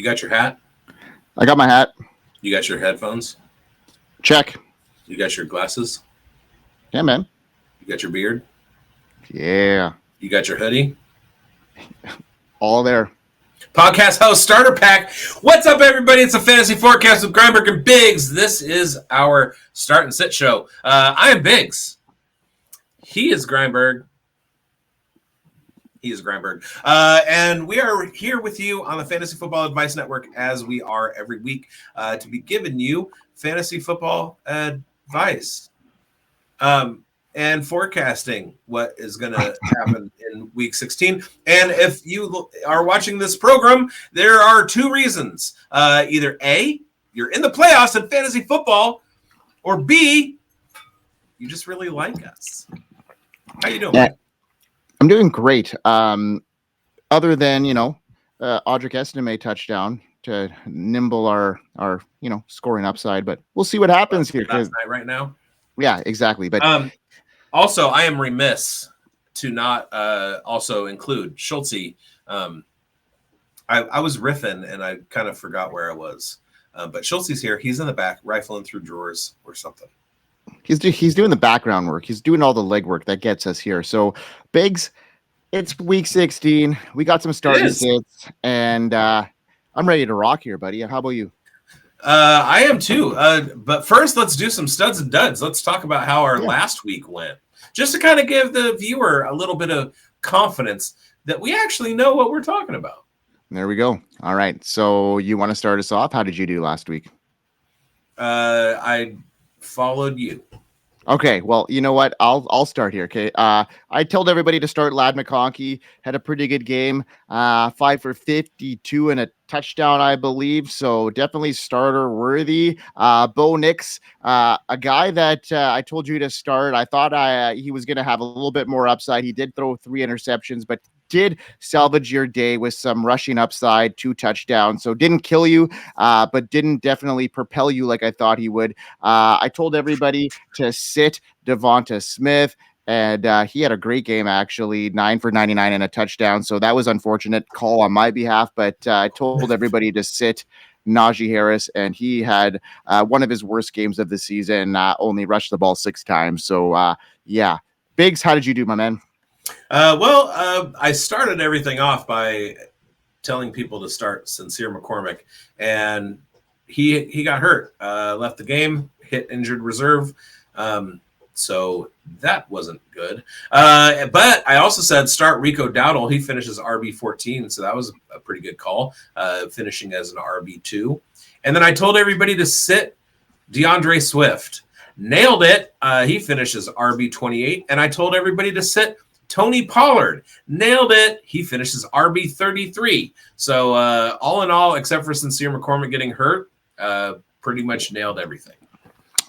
You got your hat? I got my hat. You got your headphones? Check. You got your glasses? Yeah, man. You got your beard? Yeah. You got your hoodie? All there. Podcast host starter pack. What's up, everybody? It's a fantasy forecast with Greinberg and Biggs. This is our start and sit show. I am Biggs. He is Greinberg. And we are here with you on the Fantasy Football Advice Network, as we are every week, to be giving you fantasy football advice and forecasting what is going to happen in Week 16. And if you are watching this program, there are two reasons. Either A, you're in the playoffs in fantasy football, or B, you just really like us. How you doing, Mike? I'm doing great. Other than, Audric Estime touchdown to nimble our scoring upside, but we'll see what happens here. Last night right now. Yeah, exactly. But also, I am remiss to not also include Schultze. I was riffing and I kind of forgot where I was. But Schultze's here. He's in the back, rifling through drawers or something. He's doing the background work. He's doing all the legwork that gets us here. So, Biggs, it's Week 16. We got some starting sits, and I'm ready to rock here, buddy. How about you? I am too. But first, let's do some studs and duds. Let's talk about how our last week went, just to kind of give the viewer a little bit of confidence that we actually know what we're talking about. There we go. All right. So you want to start us off? How did you do last week? I followed you. Okay, well, you know what? I'll start here. Okay, I told everybody to start Ladd McConkey. Had a pretty good game, 5 for 52 and a touchdown, I believe. So definitely starter worthy. Bo Nix, a guy that I told you to start. I thought he was going to have a little bit more upside. He did throw 3 interceptions, but did salvage your day with some rushing upside, 2 touchdowns. So didn't kill you, but didn't definitely propel you like I thought he would. I told everybody to sit Devonta Smith, and he had a great game, actually, 9 for 99 and a touchdown. So that was unfortunate call on my behalf, but I told everybody to sit Najee Harris, and he had one of his worst games of the season, only rushed the ball 6 times. So, yeah. Biggs, how did you do, my man? I started everything off by telling people to start Sincere McCormick, and he got hurt, left the game, hit injured reserve. So that wasn't good. But I also said start Rico Dowdle. He finishes RB14, so that was a pretty good call, finishing as an RB2. And then I told everybody to sit DeAndre Swift. Nailed it. He finishes RB28. And I told everybody to sit Tony Pollard. Nailed it. He finishes RB33. So all in all, except for Sincere McCormick getting hurt, pretty much nailed everything.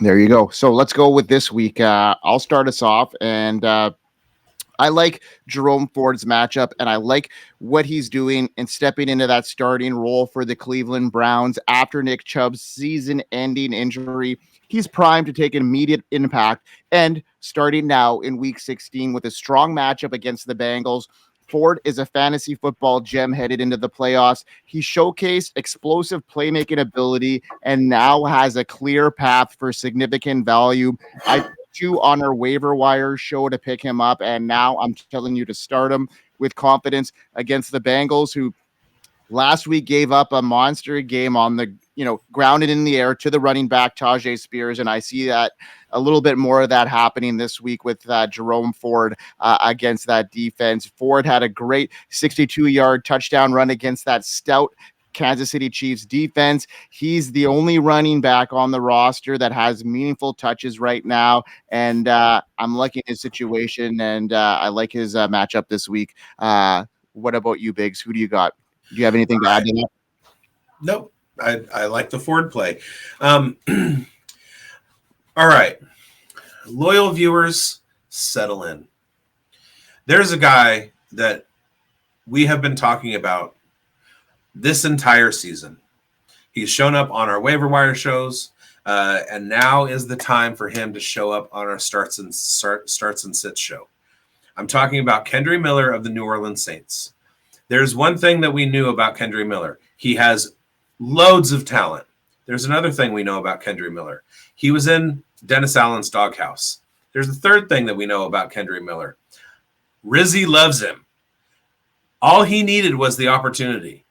There you go. So let's go with this week. I'll start us off, and I like Jerome Ford's matchup, and I like what he's doing and stepping into that starting role for the Cleveland Browns after Nick Chubb's season-ending injury. He's primed to take an immediate impact, and starting now in Week 16 with a strong matchup against the Bengals, Ford is a fantasy football gem headed into the playoffs. He showcased explosive playmaking ability and now has a clear path for significant value. I put you on our waiver wire show to pick him up, and now I'm telling you to start him with confidence against the Bengals, who last week gave up a monster game on the grounded in the air to the running back, Tajay Spears. And I see that a little bit more of that happening this week with Jerome Ford against that defense. Ford had a great 62-yard touchdown run against that stout Kansas City Chiefs defense. He's the only running back on the roster that has meaningful touches right now. And I'm liking his situation, and I like his matchup this week. What about you, Biggs? Who do you got? Do you have anything to add to that? Nope. I like the Ford play. All right. Loyal viewers, settle in. There's a guy that we have been talking about this entire season. He's shown up on our waiver wire shows, and now is the time for him to show up on our starts and sits show. I'm talking about Kendre Miller of the New Orleans Saints. There's one thing that we knew about Kendre Miller. He has Loads of talent. There's another thing we know about Kendre Miller. He was in Dennis Allen's doghouse. There's a third thing that we know about Kendre Miller. Rizzy loves him. All he needed was the opportunity.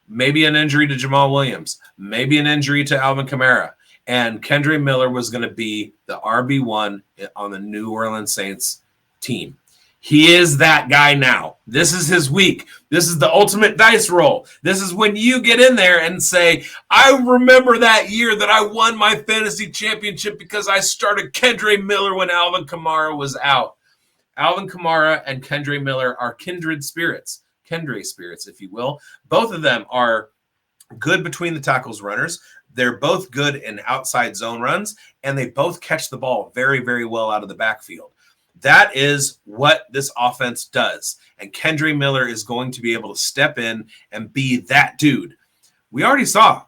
Maybe an injury to Jamal Williams, maybe an injury to Alvin Kamara, and Kendre Miller was going to be the RB1 on the New Orleans Saints team. He is that guy now. This is his week. This is the ultimate dice roll. This is when you get in there and say, I remember that year that I won my fantasy championship because I started Kendre Miller when Alvin Kamara was out. Alvin Kamara and Kendre Miller are kindred spirits, Kendre spirits, if you will. Both of them are good between the tackles runners. They're both good in outside zone runs, and they both catch the ball very, very well out of the backfield. That is what this offense does. And Kendre Miller is going to be able to step in and be that dude. We already saw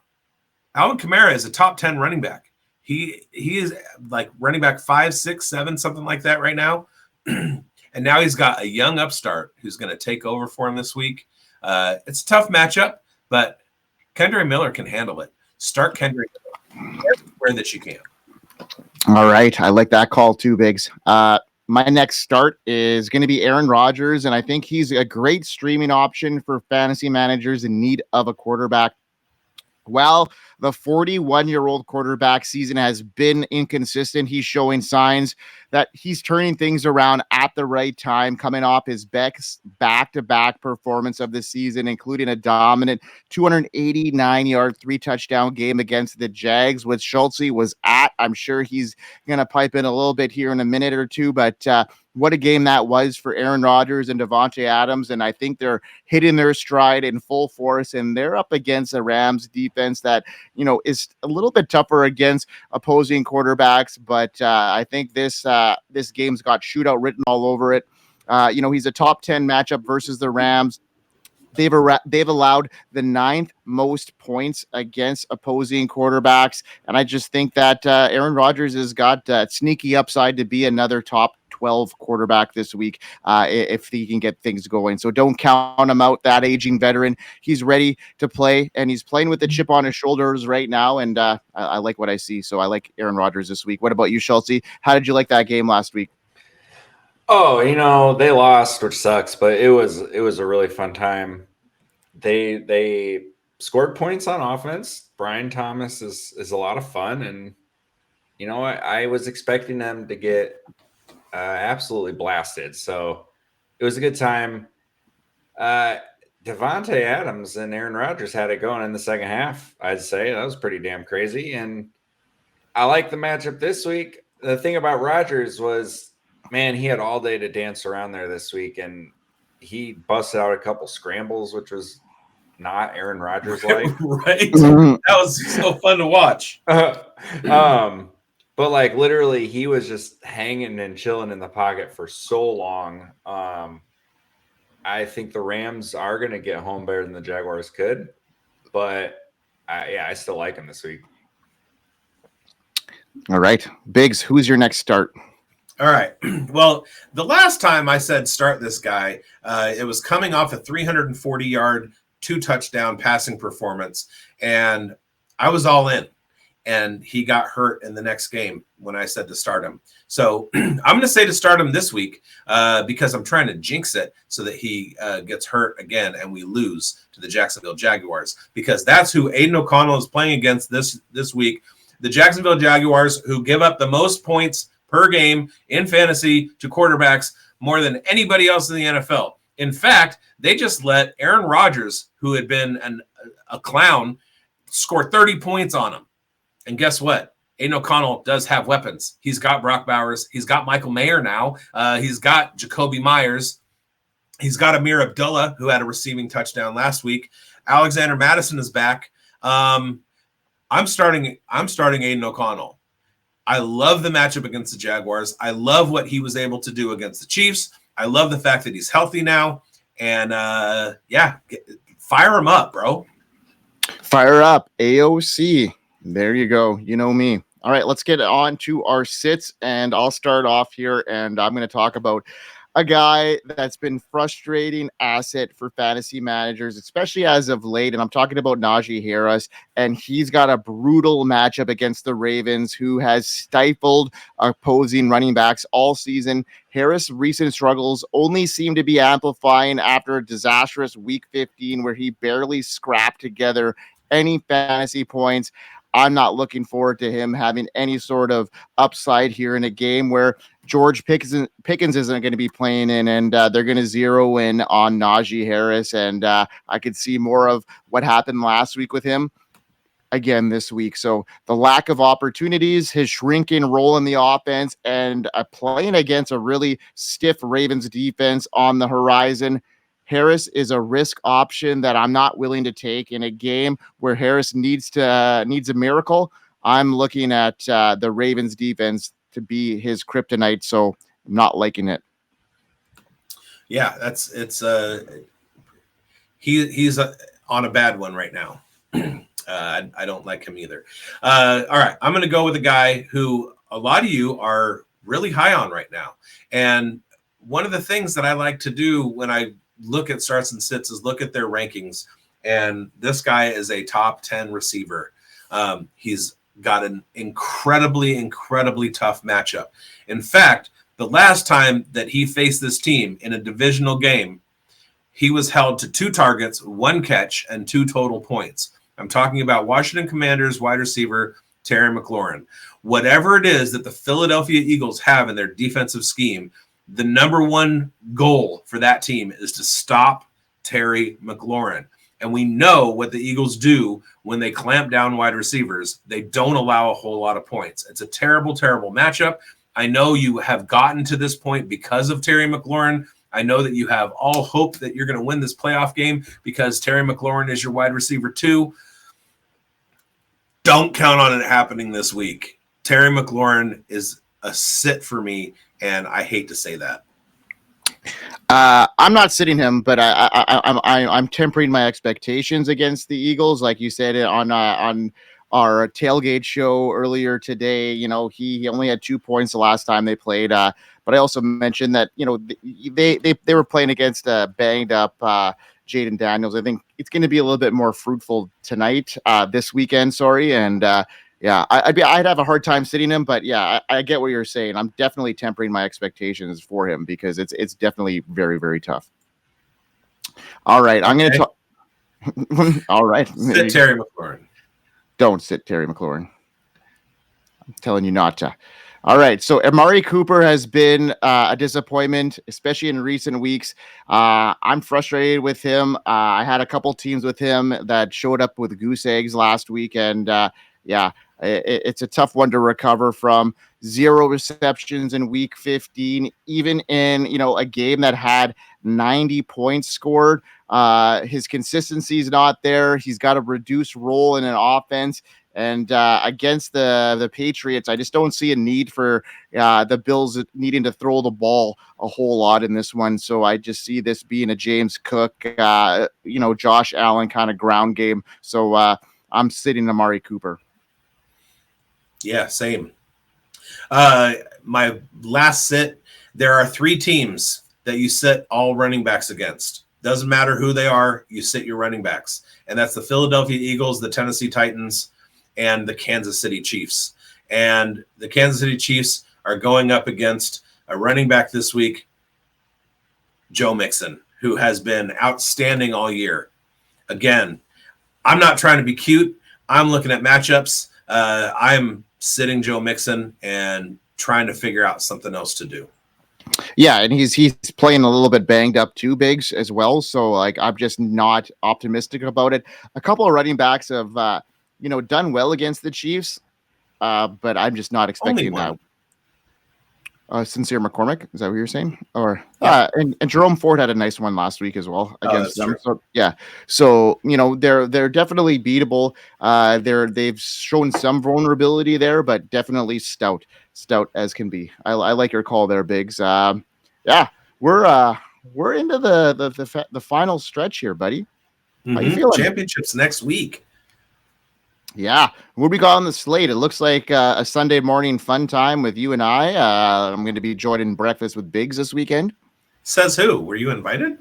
Alvin Kamara is a top 10 running back. He is like running back 5, 6, 7, something like that right now. And now he's got a young upstart who's going to take over for him this week. It's a tough matchup, but Kendre Miller can handle it. Start Kendre Miller everywhere that you can. All right. I like that call too, Biggs. My next start is going to be Aaron Rodgers, and I think he's a great streaming option for fantasy managers in need of a quarterback. Well, the 41-year-old quarterback season has been inconsistent. He's showing signs that he's turning things around at the right time, coming off his best back-to-back performance of the season, including a dominant 289-yard, 3-touchdown game against the Jags, which Schultz was at. I'm sure he's going to pipe in a little bit here in a minute or two, but what a game that was for Aaron Rodgers and Davante Adams, and I think they're hitting their stride in full force, and they're up against a Rams defense that, is a little bit tougher against opposing quarterbacks, but I think this game's got shootout written all over it. He's a top 10 matchup versus the Rams. They've allowed the 9th most points against opposing quarterbacks, and I just think that Aaron Rodgers has got sneaky upside to be another top 12 quarterback this week if he can get things going. So don't count him out, that aging veteran. He's ready to play, and he's playing with the chip on his shoulders right now, and I like what I see. So I like Aaron Rodgers this week. What about you, Schultz? How did you like that game last week? Oh, they lost, which sucks, but it was a really fun time. They scored points on offense. Brian Thomas is a lot of fun, and I was expecting them to get absolutely blasted. So it was a good time. Davante Adams and Aaron Rodgers had it going in the second half. I'd say that was pretty damn crazy, and I like the matchup this week. The thing about Rodgers was, man, he had all day to dance around there this week, and he busted out a couple scrambles, which was not Aaron Rodgers like. Right. That was so fun to watch. But literally he was just hanging and chilling in the pocket for so long. I think the Rams are going to get home better than the Jaguars could, but I still like him this week. All right. Biggs, who's your next start? All right. Well, the last time I said start this guy, it was coming off a 340-yard, 2-touchdown passing performance, and I was all in. And he got hurt in the next game when I said to start him. So I'm going to say to start him this week because I'm trying to jinx it so that he gets hurt again and we lose to the Jacksonville Jaguars, because that's who Aiden O'Connell is playing against this week. The Jacksonville Jaguars, who give up the most points per game in fantasy to quarterbacks more than anybody else in the NFL. In fact, they just let Aaron Rodgers, who had been a clown, score 30 points on him. And guess what? Aiden O'Connell does have weapons. He's got Brock Bowers. He's got Michael Mayer now. He's got Jacoby Myers. He's got Amir Abdullah, who had a receiving touchdown last week. Alexander Madison is back. I'm starting Aiden O'Connell. I love the matchup against the Jaguars. I love what he was able to do against the Chiefs. I love the fact that he's healthy now. And fire him up, bro. Fire up, AOC. There you go. You know me. All right, let's get on to our sits, and I'll start off here, and I'm going to talk about a guy that's been frustrating asset for fantasy managers, especially as of late. And I'm talking about Najee Harris, and he's got a brutal matchup against the Ravens, who has stifled opposing running backs all season. Harris' recent struggles only seem to be amplifying after a disastrous week 15 where he barely scrapped together any fantasy points. I'm not looking forward to him having any sort of upside here in a game where George Pickens isn't going to be playing in, and they're going to zero in on Najee Harris. And I could see more of what happened last week with him again this week. So the lack of opportunities, his shrinking role in the offense, and playing against a really stiff Ravens defense on the horizon. Harris is a risk option that I'm not willing to take in a game where Harris needs a miracle. I'm looking at the Ravens defense to be his kryptonite, so I'm not liking it. Yeah, he's on a bad one right now. I don't like him either. All right, I'm going to go with a guy who a lot of you are really high on right now. And one of the things that I like to do when I look at starts and sits is look at their rankings. And this guy is a top 10 receiver. He's got an incredibly, incredibly tough matchup. In fact, the last time that he faced this team in a divisional game, he was held to 2 targets, 1 catch, and 2 total points. I'm talking about Washington Commanders wide receiver Terry McLaurin. Whatever it is that the Philadelphia Eagles have in their defensive scheme, the number one goal for that team is to stop Terry McLaurin. And we know what the Eagles do when they clamp down wide receivers. They don't allow a whole lot of points. It's a terrible, terrible matchup. I know you have gotten to this point because of Terry McLaurin. I know that you have all hope that you're going to win this playoff game because Terry McLaurin is your wide receiver too. Don't count on it happening this week. Terry McLaurin is a sit for me, and I hate to say that. I'm not sitting him, but I'm tempering my expectations against the Eagles, like you said on our tailgate show earlier today. You know, he only had 2 points the last time they played. But I also mentioned that, you know, they were playing against a banged up Jaden Daniels. I think it's going to be a little bit more fruitful tonight, this weekend. Sorry, and yeah, I'd have a hard time sitting him, but yeah, I get what you're saying. I'm definitely tempering my expectations for him because it's definitely very, very tough. All right, I'm going to talk. All right, sit Terry McLaurin. Don't sit Terry McLaurin. I'm telling you not to. All right, so Amari Cooper has been a disappointment, especially in recent weeks. I'm frustrated with him. I had a couple teams with him that showed up with goose eggs last week, and yeah, it's a tough one to recover from. 0 receptions in week 15, even in, you know, a game that had 90 points scored. His consistency is not there. He's got a reduced role in an offense. And against the Patriots, I just don't see a need for the Bills needing to throw the ball a whole lot in this one. So I just see this being a James Cook, you know, Josh Allen kind of ground game. So I'm sitting Amari Cooper. Yeah, same. My last sit, there are 3 teams that you sit all running backs against. Doesn't matter who they are, you sit your running backs. And that's the Philadelphia Eagles, the Tennessee Titans, and the Kansas City Chiefs. And the Kansas City Chiefs are going up against a running back this week, Joe Mixon, who has been outstanding all year. Again, I'm not trying to be cute. I'm looking at matchups. I'm sitting Joe Mixon and trying to figure out something else to do. Yeah, and he's playing a little bit banged up too, Biggs, as well. So like I'm just not optimistic about it. A couple of running backs have you know, done well against the Chiefs, but I'm just not expecting that. Sincere McCormick, is that what you're saying? Or yeah. And Jerome Ford had a nice one last week as well against them. True. So yeah, so you know they're definitely beatable. They've shown some vulnerability there, but definitely stout as can be. I like your call there, Biggs. Yeah, we're into the final stretch here, buddy. Mm-hmm. How you feeling? Championships next week. Yeah, what we got on the slate? It looks like a Sunday morning fun time with you and I. I'm going to be joining breakfast with Biggs this weekend. Says who? Were you invited?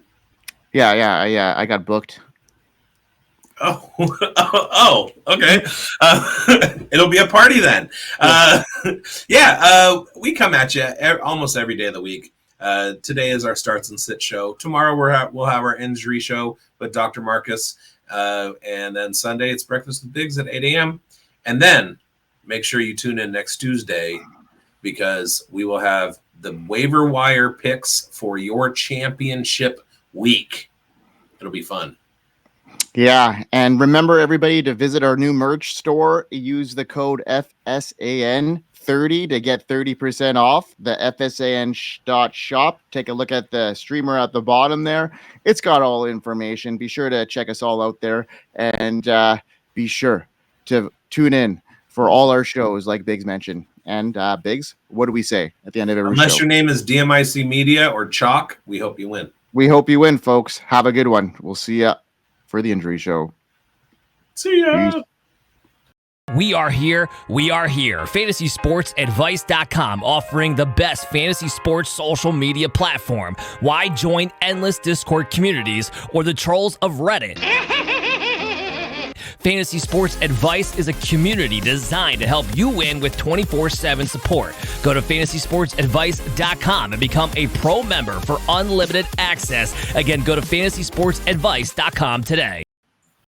Yeah. I got booked. Oh, okay. It'll be a party then. We come at you almost every day of the week. Today is our starts and sit show. Tomorrow we'll have our injury show with Dr. Marcus. And then Sunday it's Breakfast with Biggs at 8 a.m. And then make sure you tune in next Tuesday because we will have the waiver wire picks for your championship week. It'll be fun. Yeah, and remember everybody to visit our new merch store. Use the code FSAN30 to get 30% off. The FSAN.shop. Take a look at the streamer at the bottom there. It's got all information. Be sure to check us all out there, and be sure to tune in for all our shows like Biggs mentioned. And Biggs, what do we say at the end of every show? Unless your name is DMIC Media or Chalk, we hope you win. We hope you win, folks. Have a good one. We'll see ya for the injury show. See ya. Peace. We are here. FantasySportsAdvice.com, offering the best fantasy sports social media platform. Why join endless Discord communities or the trolls of Reddit? Fantasy Sports Advice is a community designed to help you win with 24/7 support. Go to FantasySportsAdvice.com and become a pro member for unlimited access. Again, go to FantasySportsAdvice.com today.